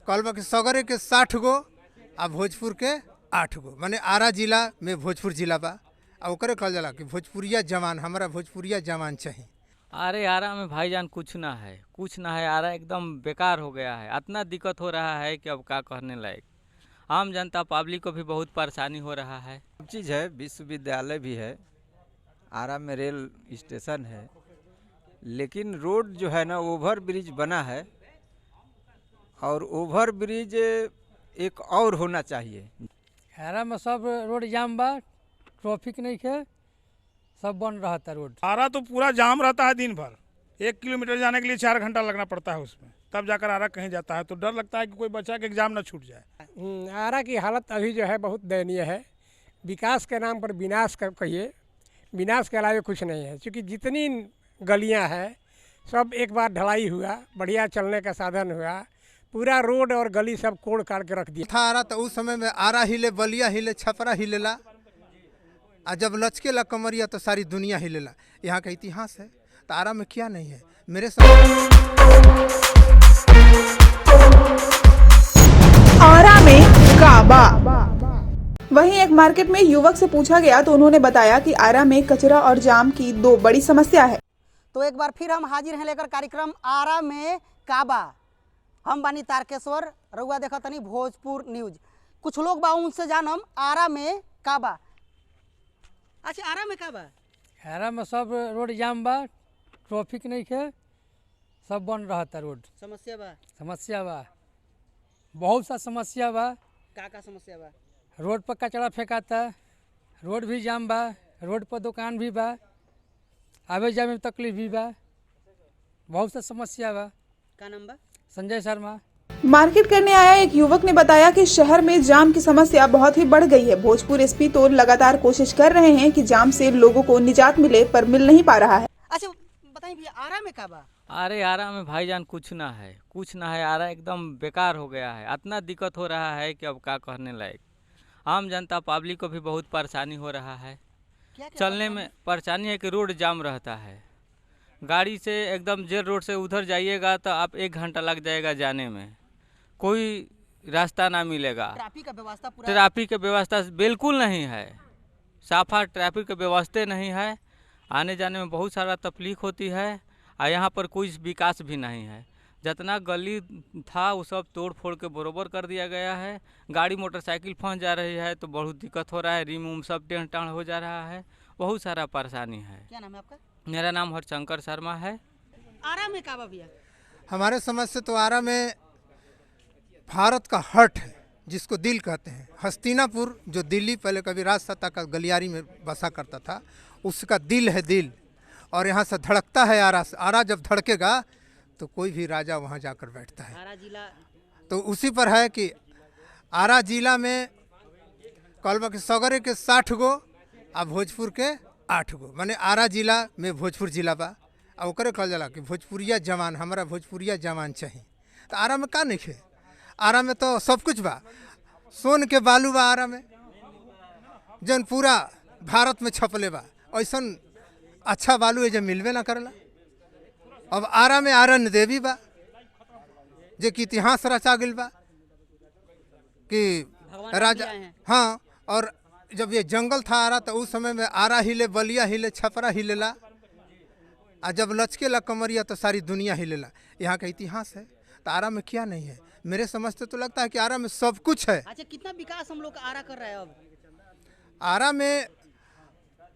कलवा के सगरे के 60 गो आ भोजपुर के 8 गो, माने आरा जिला में भोजपुर जिला बा। आ ओकरे कहल जाला कि भोजपुरिया जवान, हमारा भोजपुरिया जवान चाहिए। अरे आरा में भाईजान कुछ ना है, कुछ ना है। आरा एकदम बेकार हो गया है, इतना दिक्कत हो रहा है कि अब क्या कहने लायक। आम जनता पब्लिक को भी बहुत परेशानी हो रहा है। सब चीज़ है, विश्वविद्यालय भी है, आरा में रेल स्टेशन है, लेकिन रोड जो है ना ओवर ब्रिज बना है और ओवर ब्रिज एक और होना चाहिए। आरा में सब रोड जाम बा, ट्रैफिक नहीं है, सब बन रहा था रोड। आरा तो पूरा जाम रहता है दिन भर, 1 किलोमीटर जाने के लिए 4 घंटा लगना पड़ता है उसमें, तब जाकर आरा कहीं जाता है। तो डर लगता है कि कोई बच्चा के एग्जाम ना छूट जाए। आरा की हालत अभी जो है बहुत दयनीय है। विकास के नाम पर विनाश कहिए, विनाश के अलावा कुछ नहीं है। क्योंकि जितनी गलियां हैं सब एक बार ढलाई हुआ, बढ़िया चलने का साधन हुआ, पूरा रोड और गली सब कोड़ काट के रख दिया था। आरा तो उस समय में आरा हिले, बलिया हिले, छपरा हिलेला, और जब लचकेला कमरिया तो सारी दुनिया हिलेला। यहाँ का इतिहास है, तो आरा में क्या नहीं है मेरे आरा में काबा। वहीं एक मार्केट में युवक से पूछा गया तो उन्होंने बताया कि आरा में कचरा और जाम की 2 बड़ी समस्या है। तो एक बार फिर हम हाजिर हैं लेकर कार्यक्रम आरा में काबा। हम बानी तारकेश्वर, रउआ देखा तनी भोजपुर न्यूज। कुछ लोग बा उनसे जानम आरा में काबा। अच्छा, आरा में काबा? आरा में सब रोड जाम बा, ट्रैफिक नहीं है, सब बन रहा था रोड। समस्या बा? समस्या बा, बहुत सा समस्या बा। का समस्या बा? रोड पर कचरा फेंकाता, रोड भी जाम बा, रोड पर दुकान भी बा, आवे जावे में तकलीफ भी बा, बहुत सा समस्या बा। का नाम बा? संजय शर्मा। मार्केट करने आया एक युवक ने बताया कि शहर में जाम की समस्या बहुत ही बढ़ गई है। भोजपुर एसपी तो लगातार कोशिश कर रहे हैं कि जाम से लोगों को निजात मिले, पर मिल नहीं पा रहा है। अच्छा बताइए भैया, आरा में काबा? अरे आरा में भाईजान कुछ ना है, कुछ ना है। आरा एकदम बेकार हो गया है, इतना दिक्कत हो रहा है कि अब क्या कहने लायक। आम जनता पब्लिक को भी बहुत परेशानी हो रहा है। चलने में परेशानी है कि रोड जाम रहता है। गाड़ी से एकदम जेल रोड से उधर जाइएगा तो आप 1 घंटा लग जाएगा जाने में, कोई रास्ता ना मिलेगा। ट्रैफिक का व्यवस्था ट्रैफिक की व्यवस्था बिल्कुल नहीं है, साफा ट्रैफिक की व्यवस्था नहीं है। आने जाने में बहुत सारा तकलीफ होती है और यहाँ पर कोई विकास भी नहीं है। जितना गली था वो सब तोड़ फोड़ के बरोबर कर दिया गया है। गाड़ी मोटरसाइकिल फंस जा रही है तो बहुत दिक्कत हो रहा है, रिम उम सब टेढ़ टाढ़ हो जा रहा है, बहुत सारा परेशानी है। क्या नाम है आपका? मेरा नाम हरशंकर शर्मा है। आरा में काबा भैया? हमारे समझ से तो आरा में भारत का हर्ट है, जिसको दिल कहते हैं। हस्तिनापुर जो दिल्ली पहले कभी राजसत्ता का गलियारी में बसा करता था, उसका दिल है दिल, और यहाँ से धड़कता है आरा से। आरा जब धड़केगा तो कोई भी राजा वहाँ जाकर बैठता है। आरा जिला तो उसी पर है कि आरा जिला में कलवा के सगरे के 60 गो आ भोजपुर के 8 गो, माने आरा जिला में भोजपुर जिला बा। आ ओकरे कहल जाला कि भोजपुरिया जवान, हमारा भोजपुरिया जवान चाहिए। तो आरा में का नहीं है? आरा में तो सब कुछ बा। सोन के बालू बा आरा में, जन पूरा भारत में छपले बा। ऐसा अच्छा बालू जब मिलबे ना करला। अब आरा में आरन देवी बा, जो कि इतिहास रचा गल बा कि राजा, हाँ। और जब ये जंगल था आरा तो उस समय में आरा हिले, बलिया हिले, छपरा हिलेला, और जब लचकेला कमरिया तो सारी दुनिया हिलेला। यहाँ का इतिहास है, तो आरा में क्या नहीं है मेरे समझ से तो लगता है कि आरा में सब कुछ है। अच्छा, कितना विकास हम लोग आरा कर रहे हैं अब? आरा में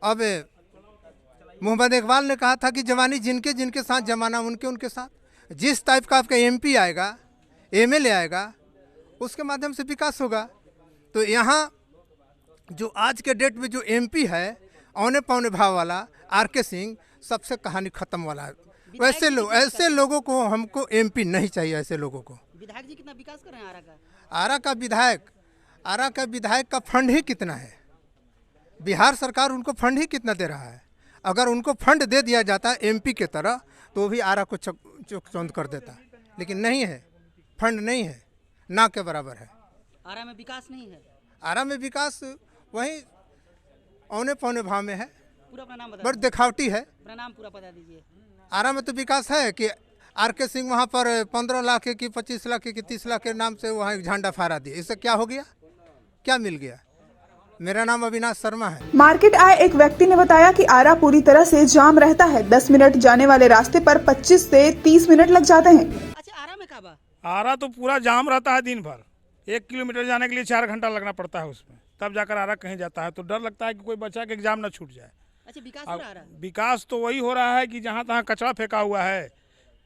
अब मोहम्मद इकबाल ने कहा था कि जवानी जिनके जिनके साथ, जमाना उनके उनके साथ। जिस टाइप का आपका एमपी आएगा, एमएलए आएगा, उसके माध्यम से विकास होगा। तो यहाँ जो आज के डेट में जो एमपी है, औने पौने भाव वाला आरके सिंह, सबसे कहानी खत्म वाला है। वैसे लोग, ऐसे लोगों को हमको एमपी नहीं चाहिए। ऐसे लोगों को विधायक जी कितना विकास कर रहे हैं आरा का? आरा का विधायक का फंड ही कितना है? बिहार सरकार उनको फंड ही कितना दे रहा है? अगर उनको फंड दे दिया जाता एमपी के तरह तो भी आरा को चौंध कर देता, लेकिन नहीं है, फंड नहीं है, ना के बराबर है। आरा में विकास नहीं है। आरा में विकास वही औने पौने भाव में है, पूरा अपना नाम बता बड़ी दिखावटी है। अपना नाम पूरा बता दीजिए। आरा में तो विकास है कि आर के सिंह वहाँ पर 15 लाख की 25 लाख की 30 लाख के नाम से वहाँ एक झंडा फहरा दिया। इससे क्या हो गया, क्या मिल गया? मेरा नाम अविनाश शर्मा है। मार्केट आए एक व्यक्ति ने बताया कि आरा पूरी तरह से जाम रहता है। 10 मिनट जाने वाले रास्ते पर 25 से 30 मिनट लग जाते हैं। अच्छा, आरा में काबा आरा तो पूरा जाम रहता है दिन भर। 1 किलोमीटर जाने के लिए 4 घंटा लगना पड़ता है उसमें, तब जाकर आरा कहीं जाता है। तो डर लगता है कि कोई बच्चा के एग्जाम ना छूट जाए। अच्छा, विकास हो रहा है? विकास तो वही हो रहा है कि जहाँ तहाँ कचरा फेंका हुआ है,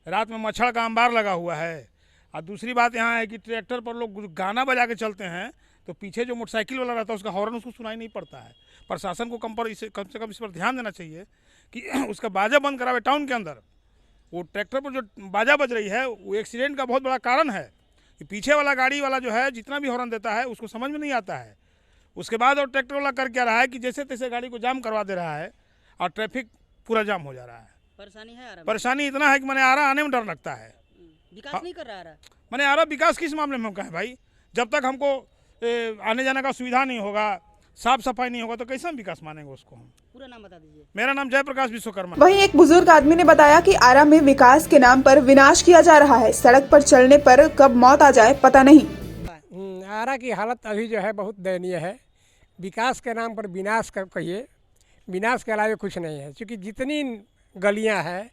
रात में मच्छर का अंबार लगा हुआ है। और दूसरी बात यहाँ है कि ट्रैक्टर पर लोग गाना बजा के चलते हैं तो पीछे जो मोटरसाइकिल वाला रहता है उसका हॉर्न उसको सुनाई नहीं पड़ता है। प्रशासन को कम से कम इस पर ध्यान देना चाहिए कि उसका बाजा बंद करावे। टाउन के अंदर वो ट्रैक्टर पर जो बाजा बज रही है वो एक्सीडेंट का बहुत बड़ा कारण है कि पीछे वाला गाड़ी वाला जो है जितना भी हॉर्न देता है उसको समझ में नहीं आता है। उसके बाद और ट्रैक्टर वाला कर क्या रहा है कि जैसे तैसे गाड़ी को जाम करवा दे रहा है और ट्रैफिक पूरा जाम हो जा रहा है। परेशानी है आरा में? परेशानी इतना है कि मैंने आरा आने में डर लगता है। विकास नहीं कर रहा आरा? मैंने आरा विकास किस मामले में कहा है भाई? जब तक हमको आने जाने का सुविधा नहीं होगा, साफ सफाई नहीं होगा तो कैसे हम विकास मानेंगे उसको? हम पूरा नाम बता दीजिए। मेरा नाम जयप्रकाश विश्वकर्मा। वहीं एक बुजुर्ग आदमी ने बताया कि आरा में विकास के नाम पर विनाश किया जा रहा है। सड़क पर चलने पर कब मौत आ जाए पता नहीं। आरा की हालत अभी जो है बहुत दयनीय है। विकास के नाम पर विनाश कहिए, विनाश के अलावा कुछ नहीं है। क्योंकि जितनी गलियां हैं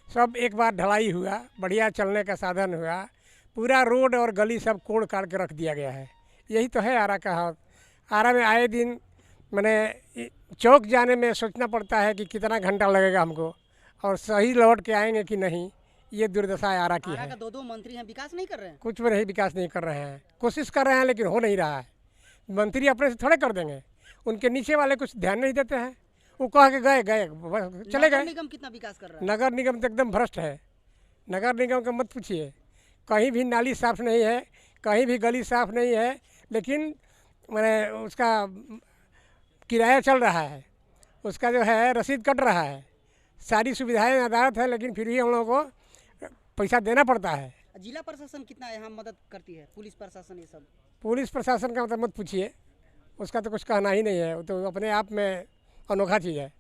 सब एक बार ढलाई हुआ, बढ़िया चलने का साधन हुआ, पूरा रोड और गली सब कोड़ काट के रख दिया गया है। यही तो है आरा का हाल। आरा में आए दिन मैंने चौक जाने में सोचना पड़ता है कि कितना घंटा लगेगा हमको और सही लौट के आएंगे कि नहीं। ये दुर्दशा आरा की आरा है। का 2 मंत्री हैं, विकास नहीं कर रहे हैं? कुछ भी नहीं, विकास नहीं कर रहे हैं। कोशिश कर रहे हैं लेकिन हो नहीं रहा है। मंत्री अपने से थोड़े कर देंगे, उनके नीचे वाले कुछ ध्यान नहीं देते हैं। वो कह के गए चले नगर गए। निगम कितना विकास कर रहा है? नगर निगम तो एकदम भ्रष्ट है। नगर निगम का मत पूछिए, कहीं भी नाली साफ़ नहीं है, कहीं भी गली साफ़ नहीं है। लेकिन मैंने उसका किराया चल रहा है, उसका जो है रसीद कट रहा है, सारी सुविधाएं अदालत है, लेकिन फिर भी हम लोगों को पैसा देना पड़ता है। जिला प्रशासन कितना यहाँ मदद करती है? पुलिस प्रशासन ये सब? पुलिस प्रशासन का मतलब मत पूछिए, उसका तो कुछ कहना ही नहीं है। वो तो अपने आप में अनोखा चीज़ है।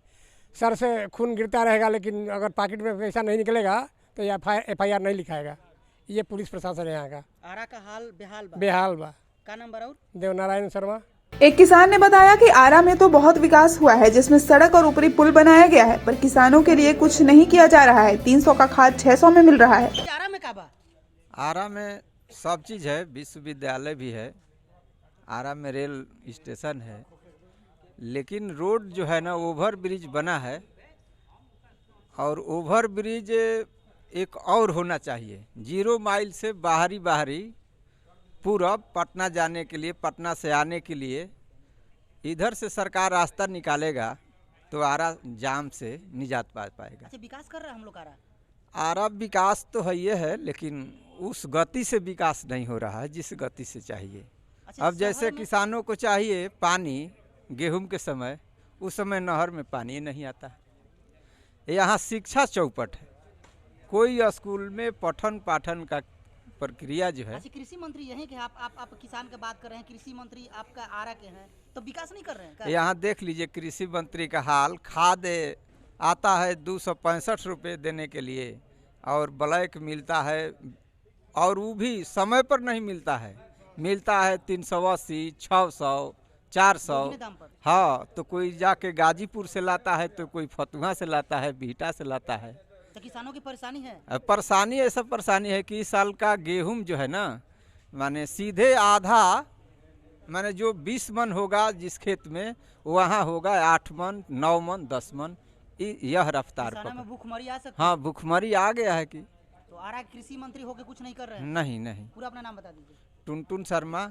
सर से खून गिरता रहेगा लेकिन अगर पॉकेट में पैसा नहीं निकलेगा तो FIR नहीं लिखाएगा। ये पुलिस प्रशासन है यहाँ का। आरा का हाल बेहाल बा? बेहाल बा। का नंबर और? देवनारायण शर्मा। एक किसान ने बताया कि आरा में तो बहुत विकास हुआ है, जिसमें सड़क और ऊपरी पुल बनाया गया है, पर किसानों के लिए कुछ नहीं किया जा रहा है। 300 का खाद 600 में मिल रहा है। आरा में काबा? आरा में सब चीज़ है, विश्वविद्यालय भी है, आरा में रेल स्टेशन है, लेकिन रोड जो है ना ओवर ब्रिज बना है और ओवर ब्रिज एक और होना चाहिए। 0 माइल से बाहरी पूरब पटना जाने के लिए, पटना से आने के लिए इधर से सरकार रास्ता निकालेगा तो आरा जाम से निजात पा पाएगा। अच्छा, विकास कर रहा है हम लोग आरा? आरा विकास तो है ये है, लेकिन उस गति से विकास नहीं हो रहा है जिस गति से चाहिए। अच्छा, अब जैसे किसानों को चाहिए पानी गेहूं के समय, उस समय नहर में पानी नहीं आता है। यहाँ शिक्षा चौपट है, कोई स्कूल में पठन पाठन का प्रक्रिया जो है। अच्छा, कृषि मंत्री यही कि आप किसान की बात कर रहे हैं, कृषि मंत्री आपका आरा के हैं, तो विकास नहीं कर रहे हैं? यहाँ देख लीजिए कृषि मंत्री का हाल। खाद आता है 265 रुपये देने के लिए और ब्लैक मिलता है, और वो भी समय पर नहीं मिलता है, मिलता है 380, 600, 400। हाँ, तो कोई जाके गाजीपुर से लाता है, तो कोई फतुहा से लाता है, बीटा से लाता है। तो किसानों की परेशानी है? परेशानी ऐसा परेशानी है कि इस साल का गेहूं जो है ना, माने सीधे आधा, माने जो 20 मन होगा जिस खेत में, वहाँ होगा 8 मन, 9 मन, 10 मन। यह रफ्तार में भूखमरी आ सकती? हाँ, भूखमरी आ गया है कि तो आरा कृषि मंत्री होके कुछ नहीं कर रहे हैं? नहीं। पूरा अपना नाम बता दीजिए। टुनटुन शर्मा।